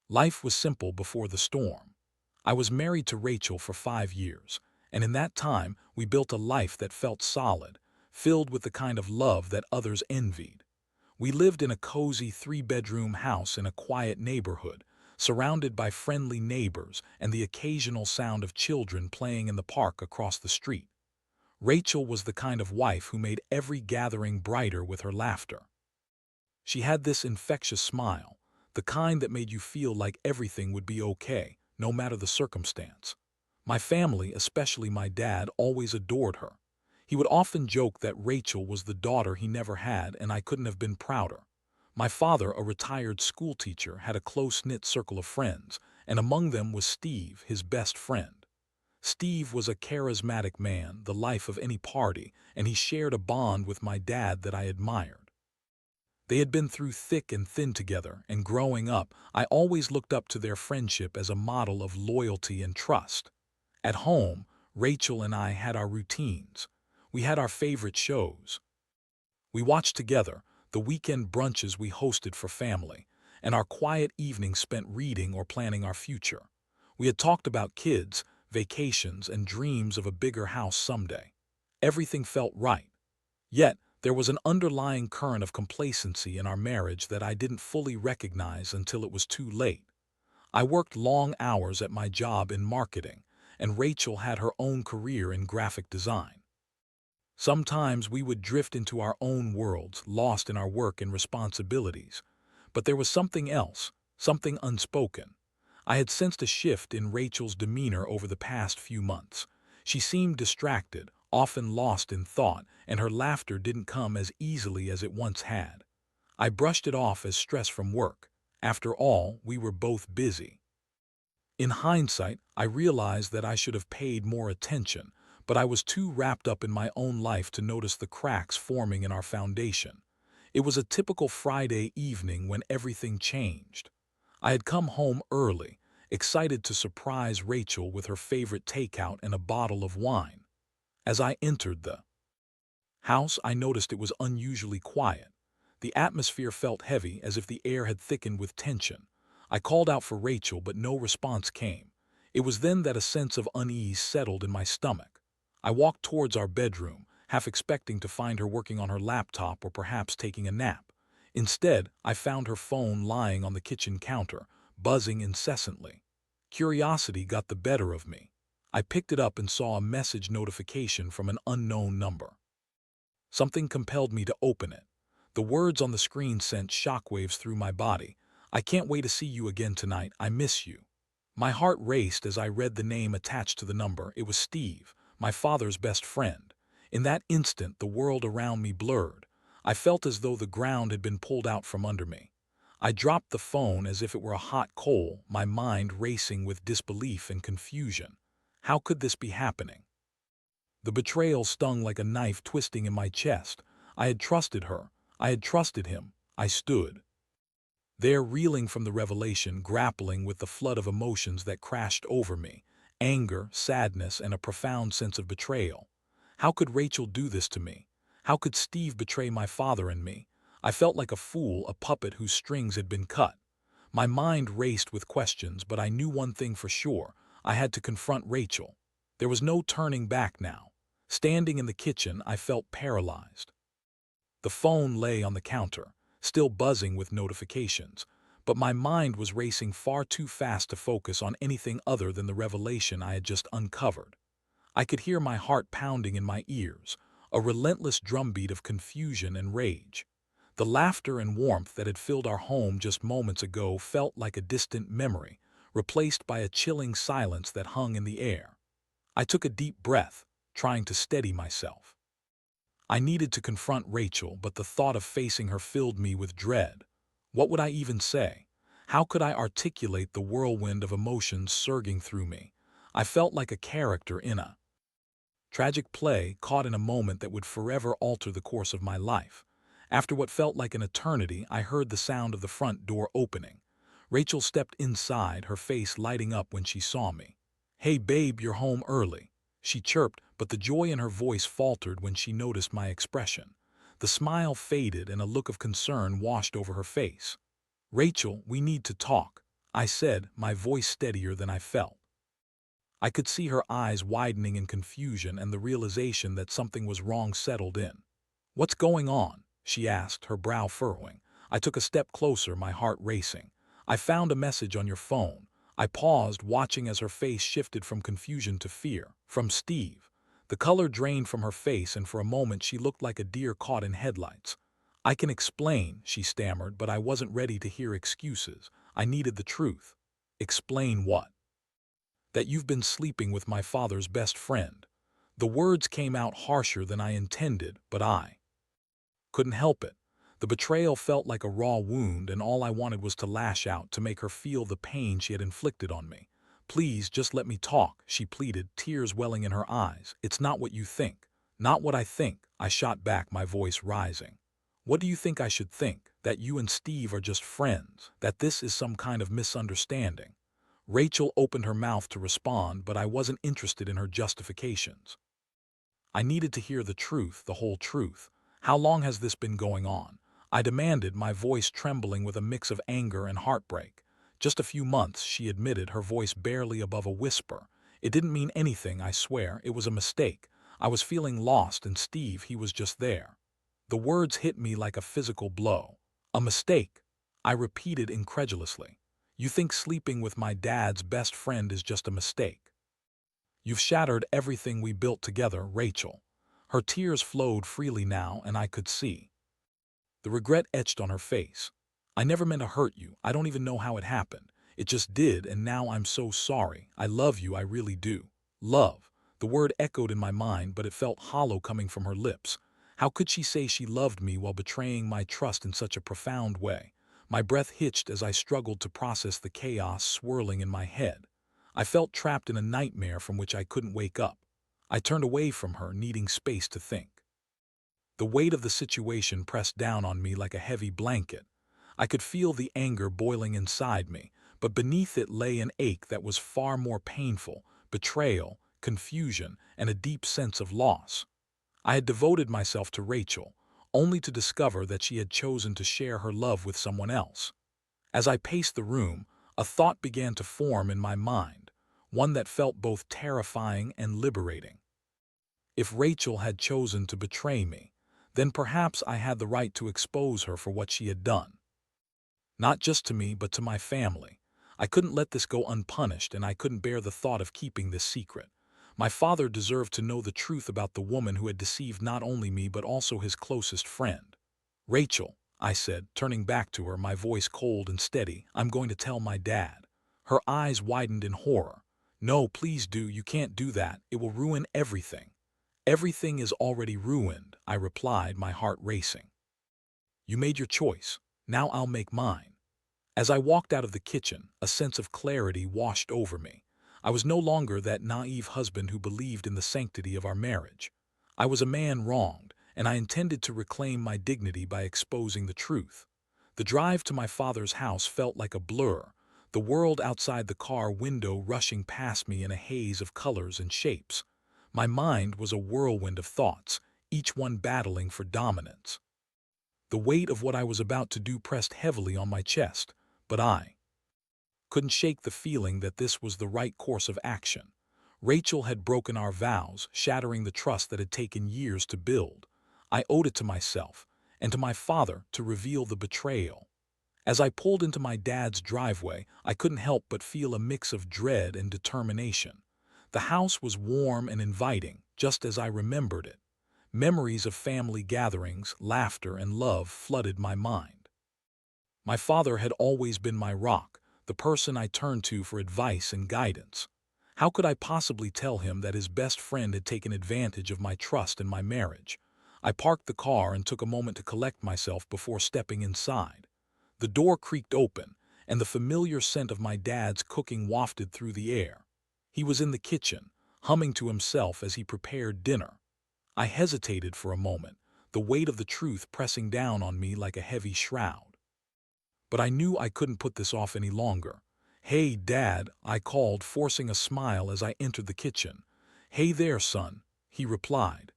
Life was simple before the storm. I was married to Rachel for 5 years, and in that time we built a life that felt solid, filled with the kind of love that others envied. We lived in a cozy three-bedroom house in a quiet neighborhood, surrounded by friendly neighbors and the occasional sound of children playing in the park across the street. Rachel was the kind of wife who made every gathering brighter with her laughter. She had this infectious smile, the kind that made you feel like everything would be okay, no matter the circumstance. My family, especially my dad, always adored her. He would often joke that Rachel was the daughter he never had and I couldn't have been prouder. My father, a retired schoolteacher, had a close-knit circle of friends, and among them was Steve, his best friend. Steve was a charismatic man, the life of any party, and he shared a bond with my dad that I admired. They had been through thick and thin together, and growing up, I always looked up to their friendship as a model of loyalty and trust. At home, Rachel and I had our routines. We had our favorite shows. We watched together, the weekend brunches we hosted for family, and our quiet evenings spent reading or planning our future. We had talked about kids, vacations, and dreams of a bigger house someday. Everything felt right. Yet, there was an underlying current of complacency in our marriage that I didn't fully recognize until it was too late. I worked long hours at my job in marketing, and Rachel had her own career in graphic design. Sometimes we would drift into our own worlds, lost in our work and responsibilities. But there was something else, something unspoken. I had sensed a shift in Rachel's demeanor over the past few months. She seemed distracted, often lost in thought, and her laughter didn't come as easily as it once had. I brushed it off as stress from work. After all, we were both busy. In hindsight, I realized that I should have paid more attention, but I was too wrapped up in my own life to notice the cracks forming in our foundation. It was a typical Friday evening when everything changed. I had come home early, excited to surprise Rachel with her favorite takeout and a bottle of wine. As I entered the house, I noticed it was unusually quiet. The atmosphere felt heavy, as if the air had thickened with tension. I called out for Rachel, but no response came. It was then that a sense of unease settled in my stomach. I walked towards our bedroom, half expecting to find her working on her laptop or perhaps taking a nap. Instead, I found her phone lying on the kitchen counter, buzzing incessantly. Curiosity got the better of me. I picked it up and saw a message notification from an unknown number. Something compelled me to open it. The words on the screen sent shockwaves through my body. "I can't wait to see you again tonight. I miss you." My heart raced as I read the name attached to the number. It was Steve, my father's best friend. In that instant, the world around me blurred. I felt as though the ground had been pulled out from under me. I dropped the phone as if it were a hot coal, my mind racing with disbelief and confusion. How could this be happening? The betrayal stung like a knife twisting in my chest. I had trusted her. I had trusted him. I stood there, reeling from the revelation, grappling with the flood of emotions that crashed over me: anger, sadness, and a profound sense of betrayal. How could Rachel do this to me? How could Steve betray my father and me? I felt like a fool, a puppet whose strings had been cut. My mind raced with questions, but I knew one thing for sure: I had to confront Rachel. There was no turning back now. Standing in the kitchen, I felt paralyzed. The phone lay on the counter, still buzzing with notifications, but my mind was racing far too fast to focus on anything other than the revelation I had just uncovered. I could hear my heart pounding in my ears, a relentless drumbeat of confusion and rage. The laughter and warmth that had filled our home just moments ago felt like a distant memory, replaced by a chilling silence that hung in the air. I took a deep breath, trying to steady myself. I needed to confront Rachel, but the thought of facing her filled me with dread. What would I even say? How could I articulate the whirlwind of emotions surging through me? I felt like a character in a tragic play, caught in a moment that would forever alter the course of my life. After what felt like an eternity, I heard the sound of the front door opening. Rachel stepped inside, her face lighting up when she saw me. "Hey babe, you're home early," she chirped, but the joy in her voice faltered when she noticed my expression. The smile faded and a look of concern washed over her face. "Rachel, we need to talk." I said, my voice steadier than I felt. I could see her eyes widening in confusion, and the realization that something was wrong settled in. "What's going on?" she asked, her brow furrowing. I took a step closer, my heart racing. "I found a message on your phone." I paused, watching as her face shifted from confusion to fear. "From Steve." The color drained from her face, and for a moment she looked like a deer caught in headlights. "I can explain," she stammered, but I wasn't ready to hear excuses. I needed the truth. "Explain what?" "That you've been sleeping with my father's best friend." The words came out harsher than I intended, but I couldn't help it. The betrayal felt like a raw wound, and all I wanted was to lash out, to make her feel the pain she had inflicted on me. "Please, just let me talk," she pleaded, tears welling in her eyes. "It's not what you think." "Not what I think," I shot back, my voice rising. "What do you think I should think? That you and Steve are just friends? That this is some kind of misunderstanding?" Rachel opened her mouth to respond, but I wasn't interested in her justifications. I needed to hear the truth, the whole truth. "How long has this been going on?" I demanded, my voice trembling with a mix of anger and heartbreak. "Just a few months," she admitted, her voice barely above a whisper. "It didn't mean anything, I swear. It was a mistake. I was feeling lost, and Steve, he was just there." The words hit me like a physical blow. "A mistake?" I repeated incredulously. "You think sleeping with my dad's best friend is just a mistake?" "You've shattered everything we built together, Rachel." Her tears flowed freely now, and I could see the regret etched on her face. "I never meant to hurt you. I don't even know how it happened. It just did, and now I'm so sorry. I love you, I really do." Love. The word echoed in my mind, but it felt hollow coming from her lips. How could she say she loved me while betraying my trust in such a profound way? My breath hitched as I struggled to process the chaos swirling in my head. I felt trapped in a nightmare from which I couldn't wake up. I turned away from her, needing space to think. The weight of the situation pressed down on me like a heavy blanket. I could feel the anger boiling inside me, but beneath it lay an ache that was far more painful: betrayal, confusion, and a deep sense of loss. I had devoted myself to Rachel, only to discover that she had chosen to share her love with someone else. As I paced the room, a thought began to form in my mind, one that felt both terrifying and liberating. If Rachel had chosen to betray me, then perhaps I had the right to expose her for what she had done. Not just to me, but to my family. I couldn't let this go unpunished, and I couldn't bear the thought of keeping this secret. My father deserved to know the truth about the woman who had deceived not only me but also his closest friend. "Rachel," I said, turning back to her, my voice cold and steady, "I'm going to tell my dad." Her eyes widened in horror. "No, please do. You can't do that. It will ruin everything." "Everything is already ruined," I replied, my heart racing. "You made your choice. Now I'll make mine." As I walked out of the kitchen, a sense of clarity washed over me. I was no longer that naive husband who believed in the sanctity of our marriage. I was a man wronged, and I intended to reclaim my dignity by exposing the truth. The drive to my father's house felt like a blur, the world outside the car window rushing past me in a haze of colors and shapes. My mind was a whirlwind of thoughts, each one battling for dominance. The weight of what I was about to do pressed heavily on my chest, but I couldn't shake the feeling that this was the right course of action. Rachel had broken our vows, shattering the trust that had taken years to build. I owed it to myself, and to my father, to reveal the betrayal. As I pulled into my dad's driveway, I couldn't help but feel a mix of dread and determination. The house was warm and inviting, just as I remembered it. Memories of family gatherings, laughter, and love flooded my mind. My father had always been my rock, the person I turned to for advice and guidance. How could I possibly tell him that his best friend had taken advantage of my trust and my marriage? I parked the car and took a moment to collect myself before stepping inside. The door creaked open, and the familiar scent of my dad's cooking wafted through the air. He was in the kitchen, humming to himself as he prepared dinner. I hesitated for a moment, the weight of the truth pressing down on me like a heavy shroud. But I knew I couldn't put this off any longer. "Hey, Dad," I called, forcing a smile as I entered the kitchen. "Hey there, son," he replied,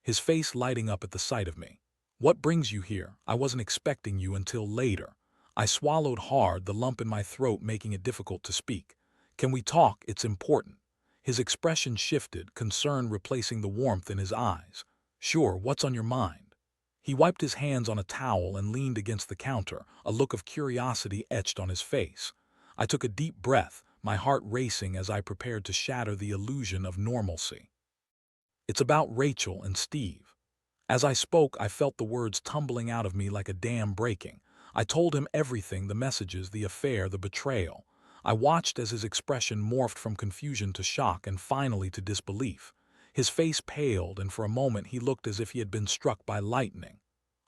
his face lighting up at the sight of me. "What brings you here? I wasn't expecting you until later." I swallowed hard, the lump in my throat making it difficult to speak. Can we talk? It's important. His expression shifted, concern replacing the warmth in his eyes. Sure, what's on your mind? He wiped his hands on a towel and leaned against the counter, a look of curiosity etched on his face. I took a deep breath, my heart racing as I prepared to shatter the illusion of normalcy. It's about Rachel and Steve. As I spoke, I felt the words tumbling out of me like a dam breaking. I told him everything, the messages, the affair, the betrayal. I watched as his expression morphed from confusion to shock and finally to disbelief. His face paled, and for a moment he looked as if he had been struck by lightning.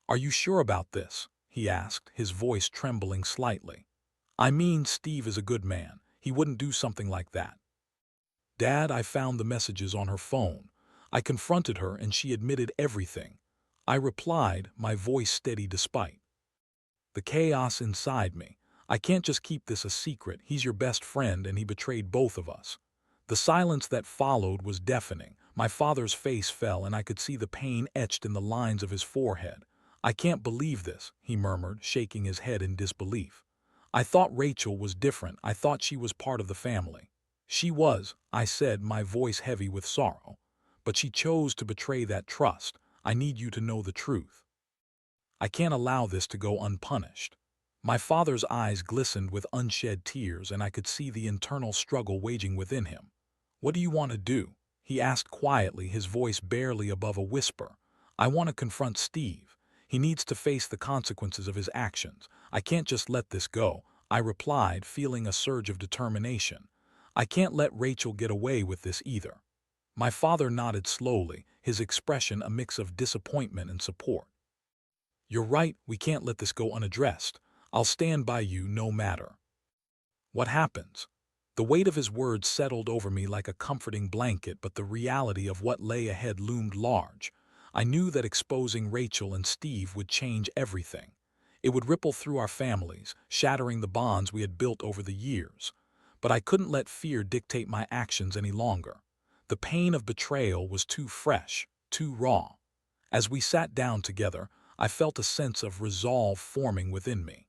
"Are you sure about this?" he asked, his voice trembling slightly. "I mean, Steve is a good man. He wouldn't do something like that." "Dad, I found the messages on her phone. I confronted her and she admitted everything." I replied, my voice steady despite the chaos inside me. "I can't just keep this a secret. He's your best friend and he betrayed both of us." The silence that followed was deafening. My father's face fell and I could see the pain etched in the lines of his forehead. "I can't believe this," he murmured, shaking his head in disbelief. "I thought Rachel was different. I thought she was part of the family." "She was," I said, my voice heavy with sorrow. "But she chose to betray that trust. I need you to know the truth. I can't allow this to go unpunished." My father's eyes glistened with unshed tears, and I could see the internal struggle waging within him. "What do you want to do?" he asked quietly, his voice barely above a whisper. "I want to confront Steve. He needs to face the consequences of his actions. I can't just let this go," I replied, feeling a surge of determination. "I can't let Rachel get away with this either." My father nodded slowly, his expression a mix of disappointment and support. "You're right, we can't let this go unaddressed. I'll stand by you no matter what happens." The weight of his words settled over me like a comforting blanket, but the reality of what lay ahead loomed large. I knew that exposing Rachel and Steve would change everything. It would ripple through our families, shattering the bonds we had built over the years. But I couldn't let fear dictate my actions any longer. The pain of betrayal was too fresh, too raw. As we sat down together, I felt a sense of resolve forming within me.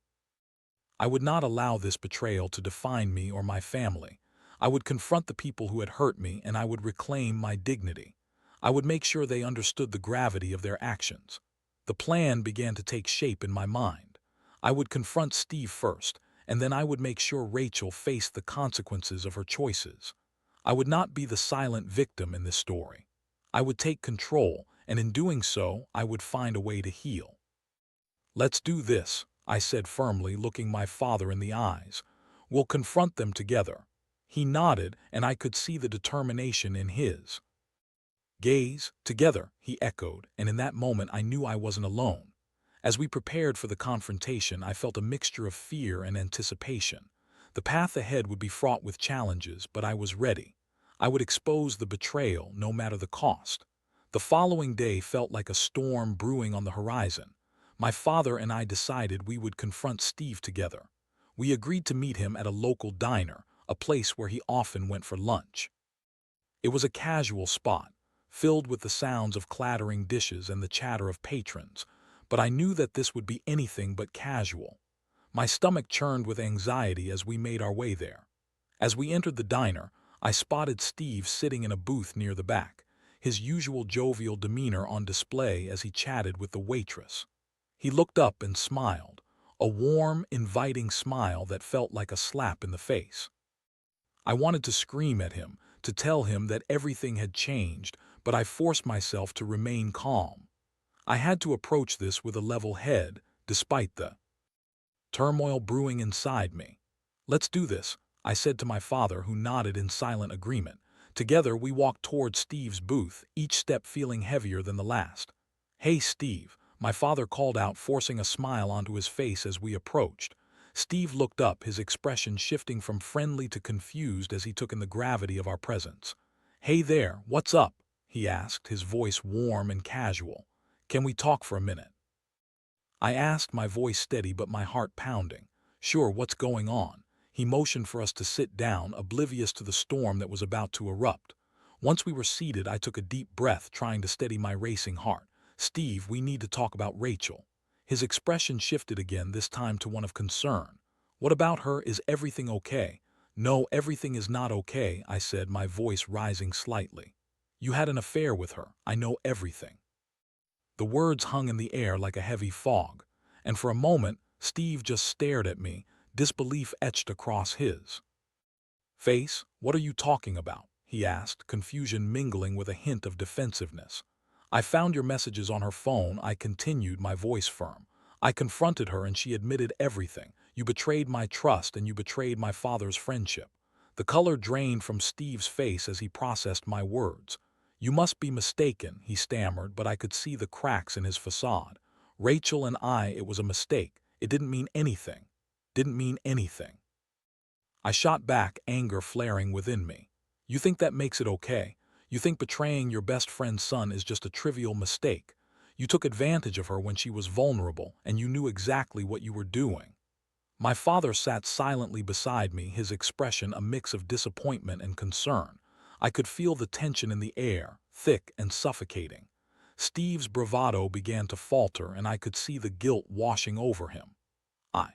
I would not allow this betrayal to define me or my family. I would confront the people who had hurt me, and I would reclaim my dignity. I would make sure they understood the gravity of their actions. The plan began to take shape in my mind. I would confront Steve first, and then I would make sure Rachel faced the consequences of her choices. I would not be the silent victim in this story. I would take control, and in doing so, I would find a way to heal. "Let's do this," I said firmly, looking my father in the eyes. "We'll confront them together." He nodded, and I could see the determination in his gaze. "Together," he echoed, and in that moment I knew I wasn't alone. As we prepared for the confrontation, I felt a mixture of fear and anticipation. The path ahead would be fraught with challenges, but I was ready. I would expose the betrayal, no matter the cost. The following day felt like a storm brewing on the horizon. My father and I decided we would confront Steve together. We agreed to meet him at a local diner, a place where he often went for lunch. It was a casual spot, filled with the sounds of clattering dishes and the chatter of patrons, but I knew that this would be anything but casual. My stomach churned with anxiety as we made our way there. As we entered the diner, I spotted Steve sitting in a booth near the back, his usual jovial demeanor on display as he chatted with the waitress. He looked up and smiled, a warm, inviting smile that felt like a slap in the face. I wanted to scream at him, to tell him that everything had changed, but I forced myself to remain calm. I had to approach this with a level head, despite the turmoil brewing inside me. "Let's do this," I said to my father, who nodded in silent agreement. Together we walked toward Steve's booth, each step feeling heavier than the last. "Hey, Steve," my father called out, forcing a smile onto his face as we approached. Steve looked up, his expression shifting from friendly to confused as he took in the gravity of our presence. "Hey there, what's up?" he asked, his voice warm and casual. "Can we talk for a minute?" I asked, my voice steady but my heart pounding. "Sure, what's going on?" He motioned for us to sit down, oblivious to the storm that was about to erupt. Once we were seated, I took a deep breath, trying to steady my racing heart. "Steve, we need to talk about Rachel." His expression shifted again, this time to one of concern. "What about her? Is everything okay?" "No, everything is not okay," I said, my voice rising slightly. "You had an affair with her. I know everything." The words hung in the air like a heavy fog, and for a moment Steve just stared at me, disbelief etched across his face. "What are you talking about?" he asked, confusion mingling with a hint of defensiveness. "I found your messages on her phone," I continued, my voice firm. "I confronted her and she admitted everything. You betrayed my trust and you betrayed my father's friendship." The color drained from Steve's face as he processed my words. "You must be mistaken," he stammered, but I could see the cracks in his facade. "Rachel and it was a mistake. It didn't mean anything. Didn't mean anything." I shot back, anger flaring within me. "You think that makes it okay? You think betraying your best friend's son is just a trivial mistake? You took advantage of her when she was vulnerable, and you knew exactly what you were doing." My father sat silently beside me, his expression a mix of disappointment and concern. I could feel the tension in the air, thick and suffocating. Steve's bravado began to falter, and I could see the guilt washing over him. I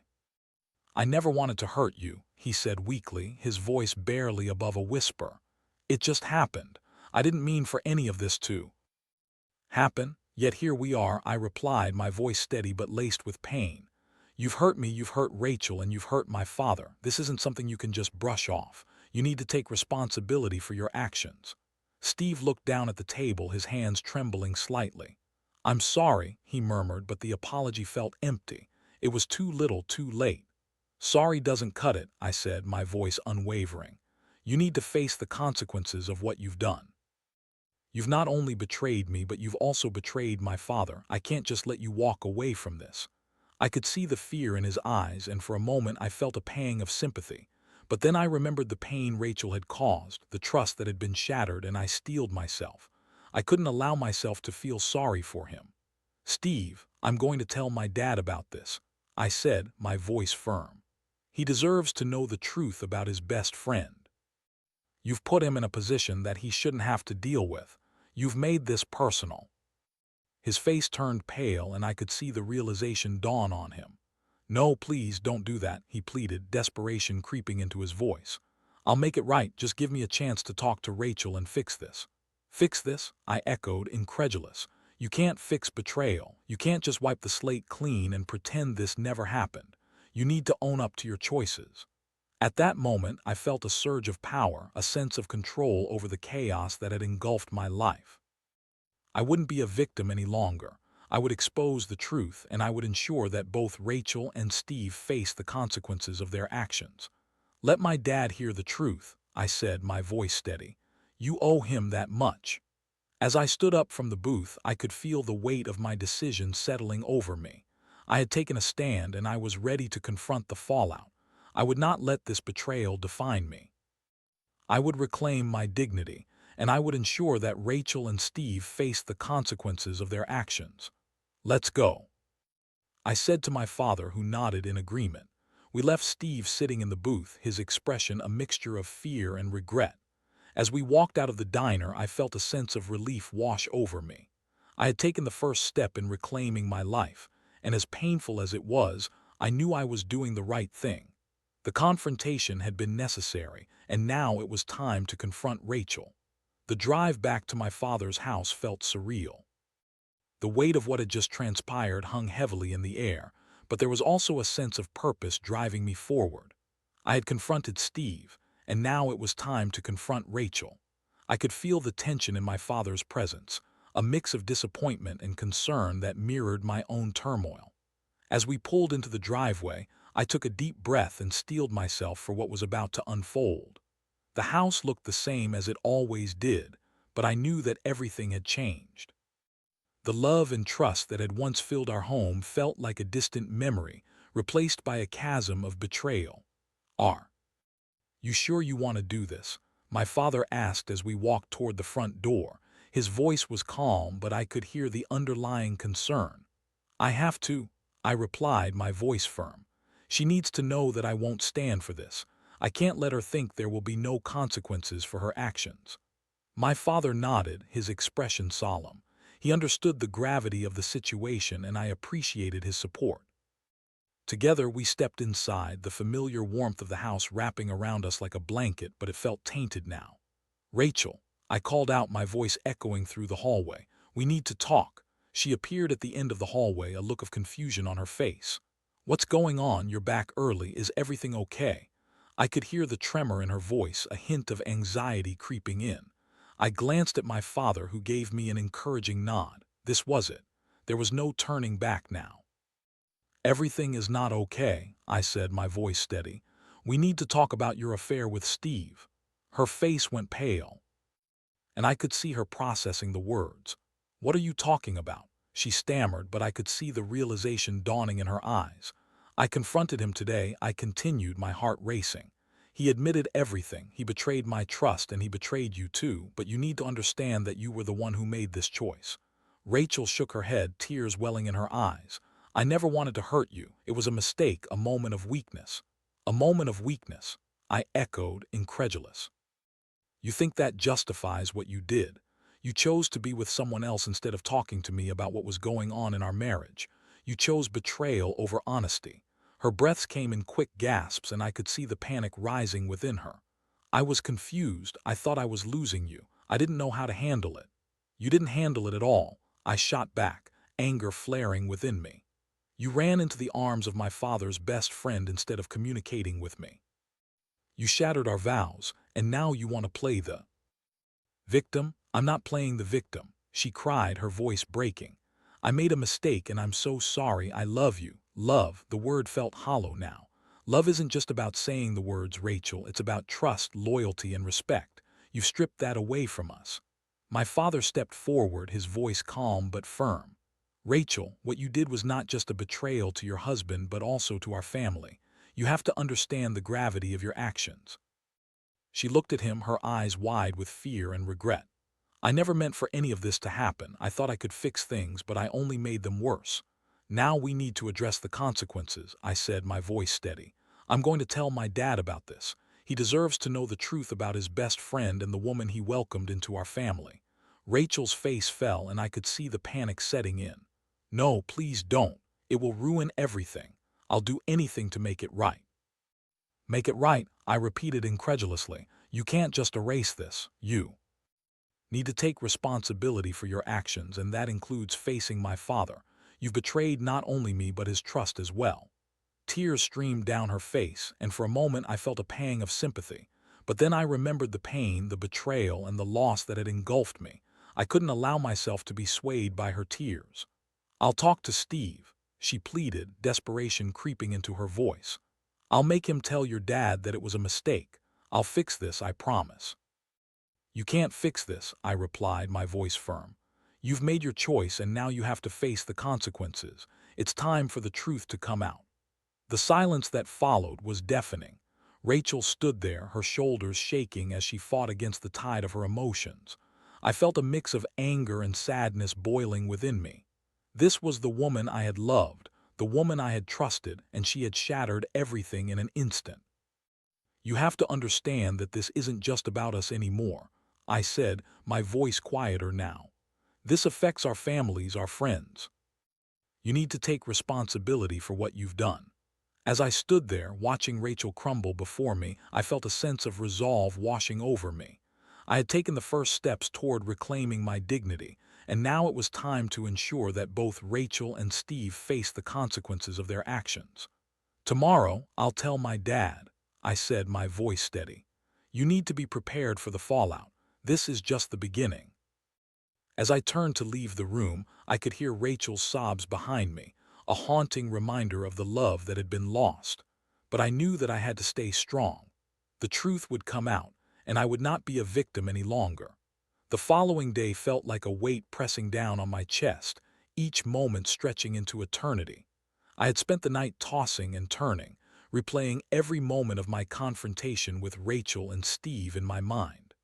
I never wanted to hurt you," he said weakly, his voice barely above a whisper. "It just happened. I didn't mean for any of this to happen, yet here we are," I replied, my voice steady but laced with pain. "You've hurt me, you've hurt Rachel, and you've hurt my father. This isn't something you can just brush off. You need to take responsibility for your actions." Steve looked down at the table, his hands trembling slightly. "I'm sorry," he murmured, but the apology felt empty. It was too little, too late. "Sorry doesn't cut it," I said, my voice unwavering. "You need to face the consequences of what you've done. You've not only betrayed me, but you've also betrayed my father. I can't just let you walk away from this." I could see the fear in his eyes, and for a moment I felt a pang of sympathy. But then I remembered the pain Rachel had caused, the trust that had been shattered, and I steeled myself. I couldn't allow myself to feel sorry for him. "Steve, I'm going to tell my dad about this," I said, my voice firm. "He deserves to know the truth about his best friend. You've put him in a position that he shouldn't have to deal with. You've made this personal." His face turned pale, and I could see the realization dawn on him. "No, please don't do that," he pleaded, desperation creeping into his voice. "I'll make it right. Just give me a chance to talk to Rachel and fix this." "Fix this?" I echoed, incredulous. "You can't fix betrayal. You can't just wipe the slate clean and pretend this never happened. You need to own up to your choices." At that moment, I felt a surge of power, a sense of control over the chaos that had engulfed my life. I wouldn't be a victim any longer. I would expose the truth, and I would ensure that both Rachel and Steve faced the consequences of their actions. "Let my dad hear the truth," I said, my voice steady. "You owe him that much." As I stood up from the booth, I could feel the weight of my decision settling over me. I had taken a stand, and I was ready to confront the fallout. I would not let this betrayal define me. I would reclaim my dignity, and I would ensure that Rachel and Steve faced the consequences of their actions. "Let's go," I said to my father, who nodded in agreement. We left Steve sitting in the booth, his expression a mixture of fear and regret. As we walked out of the diner, I felt a sense of relief wash over me. I had taken the first step in reclaiming my life, and as painful as it was, I knew I was doing the right thing. The confrontation had been necessary, and now it was time to confront Rachel. The drive back to my father's house felt surreal. The weight of what had just transpired hung heavily in the air, but there was also a sense of purpose driving me forward. I had confronted Steve, and now it was time to confront Rachel. I could feel the tension in my father's presence, a mix of disappointment and concern that mirrored my own turmoil. As we pulled into the driveway, I took a deep breath and steeled myself for what was about to unfold. The house looked the same as it always did, but I knew that everything had changed. The love and trust that had once filled our home felt like a distant memory, replaced by a chasm of betrayal. "Are you sure you want to do this?" my father asked as we walked toward the front door. His voice was calm, but I could hear the underlying concern. "I have to," I replied, my voice firm. "She needs to know that I won't stand for this. I can't let her think there will be no consequences for her actions." My father nodded, his expression solemn. He understood the gravity of the situation, and I appreciated his support. Together, we stepped inside, the familiar warmth of the house wrapping around us like a blanket, but it felt tainted now. "Rachel," I called out, my voice echoing through the hallway. "We need to talk." She appeared at the end of the hallway, a look of confusion on her face. "What's going on? You're back early. Is everything okay?" I could hear the tremor in her voice, a hint of anxiety creeping in. I glanced at my father, who gave me an encouraging nod. This was it. There was no turning back now. "Everything is not okay," I said, my voice steady. "We need to talk about your affair with Steve." Her face went pale, and I could see her processing the words. "What are you talking about?" she stammered, but I could see the realization dawning in her eyes. "I confronted him today," I continued, my heart racing. "He admitted everything. He betrayed my trust, and he betrayed you too, but you need to understand that you were the one who made this choice." Rachel shook her head, tears welling in her eyes. "I never wanted to hurt you. It was a mistake, a moment of weakness." "A moment of weakness," I echoed, incredulous. "You think that justifies what you did? You chose to be with someone else instead of talking to me about what was going on in our marriage. You chose betrayal over honesty." Her breaths came in quick gasps, and I could see the panic rising within her. "I was confused. I thought I was losing you. I didn't know how to handle it." "You didn't handle it at all," I shot back, anger flaring within me. "You ran into the arms of my father's best friend instead of communicating with me. You shattered our vows, and now you want to play the victim." "I'm not playing the victim," she cried, her voice breaking. "I made a mistake, and I'm so sorry. I love you." Love, the word felt hollow now. Love isn't just about saying the words, Rachel. It's about trust, loyalty, and respect. You've stripped that away from us. My father stepped forward, his voice calm but firm. "Rachel, what you did was not just a betrayal to your husband, but also to our family. You have to understand the gravity of your actions." She looked at him, her eyes wide with fear and regret. "I never meant for any of this to happen. I thought I could fix things, but I only made them worse. Now we need to address the consequences," I said, my voice steady. "I'm going to tell my dad about this. He deserves to know the truth about his best friend and the woman he welcomed into our family." Rachel's face fell, and I could see the panic setting in. "No, please don't. It will ruin everything. I'll do anything to make it right." "Make it right," I repeated incredulously. "You can't just erase this. You need to take responsibility for your actions, and that includes facing my father. You've betrayed not only me but his trust as well." Tears streamed down her face, and for a moment I felt a pang of sympathy. But then I remembered the pain, the betrayal, and the loss that had engulfed me. I couldn't allow myself to be swayed by her tears. "I'll talk to Steve," she pleaded, desperation creeping into her voice. "I'll make him tell your dad that it was a mistake. I'll fix this, I promise." "You can't fix this," I replied, my voice firm. "You've made your choice, and now you have to face the consequences. It's time for the truth to come out." The silence that followed was deafening. Rachel stood there, her shoulders shaking as she fought against the tide of her emotions. I felt a mix of anger and sadness boiling within me. This was the woman I had loved, the woman I had trusted, and she had shattered everything in an instant. "You have to understand that this isn't just about us anymore," I said, my voice quieter now. "This affects our families, our friends. You need to take responsibility for what you've done." As I stood there, watching Rachel crumble before me, I felt a sense of resolve washing over me. I had taken the first steps toward reclaiming my dignity, and now it was time to ensure that both Rachel and Steve faced the consequences of their actions. "Tomorrow, I'll tell my dad," I said, my voice steady. "You need to be prepared for the fallout. This is just the beginning." As I turned to leave the room, I could hear Rachel's sobs behind me, a haunting reminder of the love that had been lost. But I knew that I had to stay strong. The truth would come out, and I would not be a victim any longer. The following day felt like a weight pressing down on my chest, each moment stretching into eternity. I had spent the night tossing and turning, replaying every moment of my confrontation with Rachel and Steve in my mind.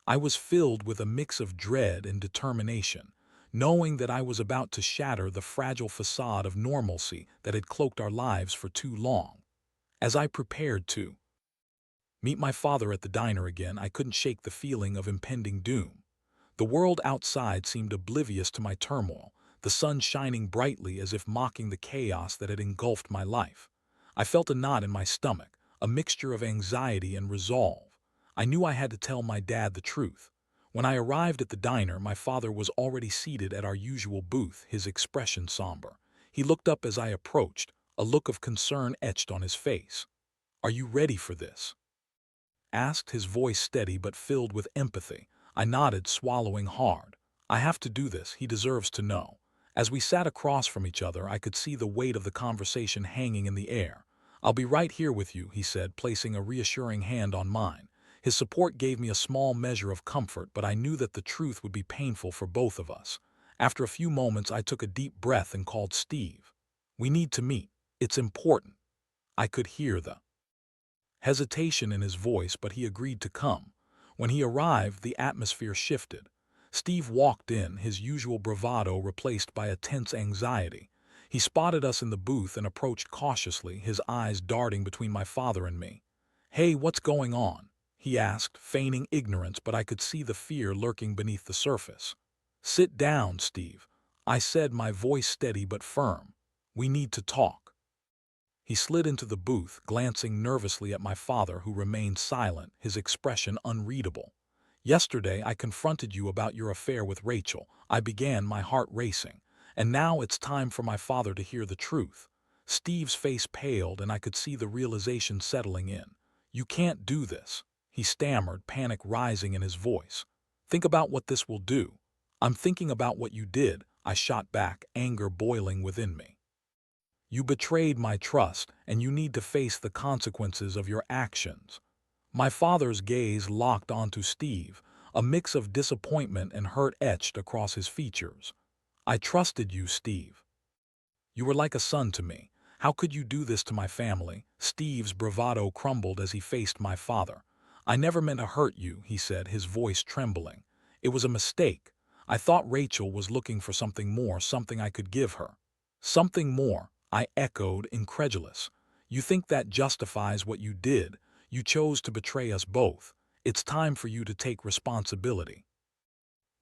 I was filled with a mix of dread and determination, knowing that I was about to shatter the fragile facade of normalcy that had cloaked our lives for too long. As I prepared to meet my father at the diner again, I couldn't shake the feeling of impending doom. The world outside seemed oblivious to my turmoil, the sun shining brightly as if mocking the chaos that had engulfed my life. I felt a knot in my stomach, a mixture of anxiety and resolve. I knew I had to tell my dad the truth. When I arrived at the diner, my father was already seated at our usual booth, his expression somber. He looked up as I approached, a look of concern etched on his face. "Are you ready for this?" asked, his voice steady but filled with empathy. I nodded, swallowing hard. I have to do this, he deserves to know. As we sat across from each other, I could see the weight of the conversation hanging in the air. "I'll be right here with you," he said, placing a reassuring hand on mine. His support gave me a small measure of comfort, but I knew that the truth would be painful for both of us. After a few moments, I took a deep breath and called Steve. "We need to meet. It's important." I could hear the hesitation in his voice, but he agreed to come. When he arrived, the atmosphere shifted. Steve walked in, his usual bravado replaced by a tense anxiety. He spotted us in the booth and approached cautiously, his eyes darting between my father and me. "Hey, what's going on?" he asked, feigning ignorance, but I could see the fear lurking beneath the surface. "Sit down, Steve," I said, my voice steady but firm. "We need to talk." He slid into the booth, glancing nervously at my father, who remained silent, his expression unreadable. "Yesterday I confronted you about your affair with Rachel," I began, my heart racing. "And now it's time for my father to hear the truth." Steve's face paled, and I could see the realization settling in. "You can't do this," he stammered, panic rising in his voice. "Think about what this will do." "I'm thinking about what you did," I shot back, anger boiling within me. "You betrayed my trust, and you need to face the consequences of your actions." My father's gaze locked onto Steve, a mix of disappointment and hurt etched across his features. "I trusted you, Steve. You were like a son to me. How could you do this to my family?" Steve's bravado crumbled as he faced my father. "I never meant to hurt you," he said, his voice trembling. "It was a mistake. I thought Rachel was looking for something more, something I could give her." "Something more," I echoed, incredulous. "You think that justifies what you did? You chose to betray us both. It's time for you to take responsibility."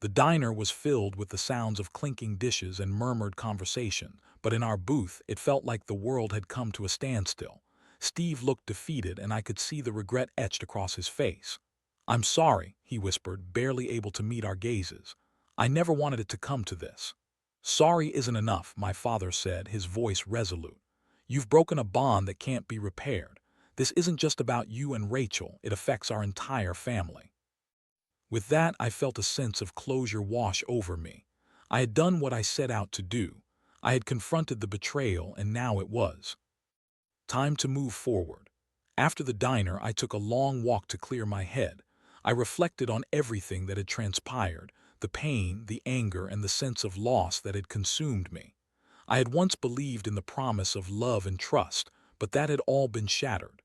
The diner was filled with the sounds of clinking dishes and murmured conversation, but in our booth it felt like the world had come to a standstill. Steve looked defeated, and I could see the regret etched across his face. "I'm sorry," he whispered, barely able to meet our gazes. "I never wanted it to come to this." "Sorry isn't enough," my father said, his voice resolute. "You've broken a bond that can't be repaired. This isn't just about you and Rachel, it affects our entire family." With that, I felt a sense of closure wash over me. I had done what I set out to do. I had confronted the betrayal, and now it was time to move forward. After the diner, I took a long walk to clear my head. I reflected on everything that had transpired, the pain, the anger, and the sense of loss that had consumed me. I had once believed in the promise of love and trust, but that had all been shattered.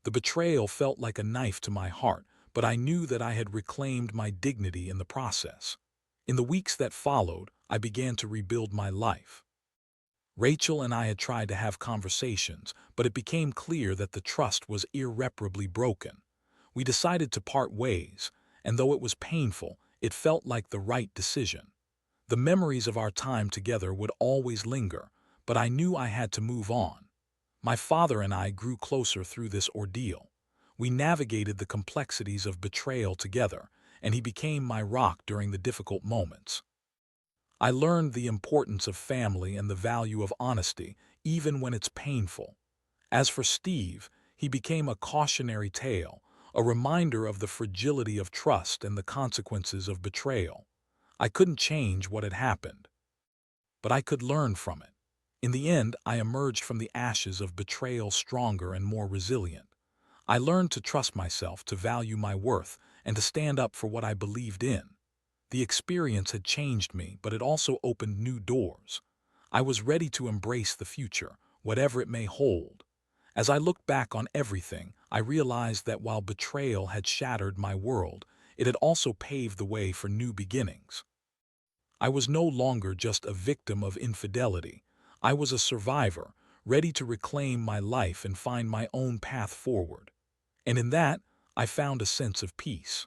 The betrayal felt like a knife to my heart, but I knew that I had reclaimed my dignity in the process. In the weeks that followed, I began to rebuild my life. Rachel and I had tried to have conversations, but it became clear that the trust was irreparably broken. We decided to part ways, and though it was painful, it felt like the right decision. The memories of our time together would always linger, but I knew I had to move on. My father and I grew closer through this ordeal. We navigated the complexities of betrayal together, and he became my rock during the difficult moments. I learned the importance of family and the value of honesty, even when it's painful. As for Steve, he became a cautionary tale, a reminder of the fragility of trust and the consequences of betrayal. I couldn't change what had happened, but I could learn from it. In the end, I emerged from the ashes of betrayal stronger and more resilient. I learned to trust myself, to value my worth, and to stand up for what I believed in. The experience had changed me, but it also opened new doors. I was ready to embrace the future, whatever it may hold. As I looked back on everything, I realized that while betrayal had shattered my world, it had also paved the way for new beginnings. I was no longer just a victim of infidelity. I was a survivor, ready to reclaim my life and find my own path forward. And in that, I found a sense of peace.